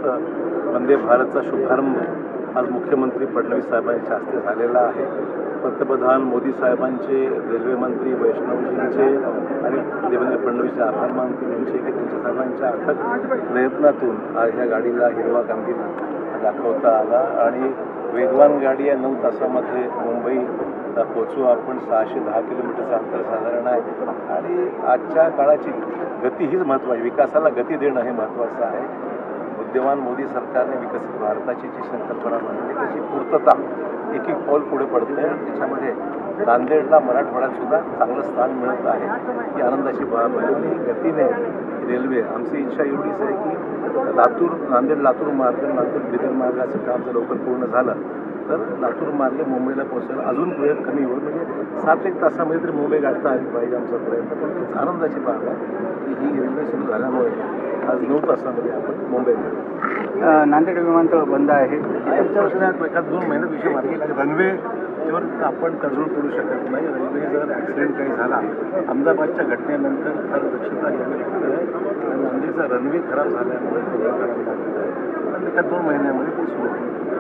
वंदे भारतचा शुभारंभ आज मुख्यमंत्री फडणवीस साहेबांच्या हस्ते झालेला आहे। पंतप्रधान मोदी साहेबांचे, रेल्वे मंत्री वैष्णवजींचे आणि देवेंद्र फडणवीसचे आभार मानतो यांचे की त्यांच्या सर्वांच्या अथक प्रयत्नातून आज ह्या गाडीला हिरवा कंदील दाखवता आला आणि वेगवान गाडी या 9 तासामध्ये मुंबई पोचू आपण। 610 किलोमीटरचं अंतर साधारण आहे आणि आजच्या काळाची गती हीच महत्त्वाची, विकासाला गती देणं हे महत्त्वाचं आहे। बुद्धिमान मोदी सरकारने विकसित भारताची जी संकल्पना मांडली त्याची पूर्तता एक पाऊल पुढे पडते आणि त्याच्यामध्ये नांदेडला मराठवाड्यात सुद्धा चांगलं स्थान मिळत आहे ही आनंदाची बाब आहे। आणि गतीने रेल्वे आमची इच्छा एवढीच आहे की नांदेड लातूर मार्ग, नांदेड बिदर मार्गाचं काम जर लवकर पूर्ण झालं तर लातूर मार्गे मुंबईला पोहोचायला अजून वेळ कमी होईल, म्हणजे 7-1 तासामध्ये तरी मुंबई गाठता आली पाहिजे आमचा प्रयत्न। पण आनंदाची बाब आहे की ही रेल्वे सुरू झाल्यामुळे आज 9 तासामध्ये आपण मुंबईला नांदेड विमानतळ बंद आहे। पुढच्या वर्षात एखाद 2 महिन्यात विषय मार्गी लागेल। रनवेवर आपण तडजोड करू शकत नाही। रनवे जर ॲक्सिडेंट काही झाला, अहमदाबादच्या घटनेनंतर फार दक्षता घ्यावी लागते आणि नांदेडचा रनवे खराब झाल्यामुळे करावी लागत आहे। पण एका 2 महिन्यामध्ये ते सुरू होईल।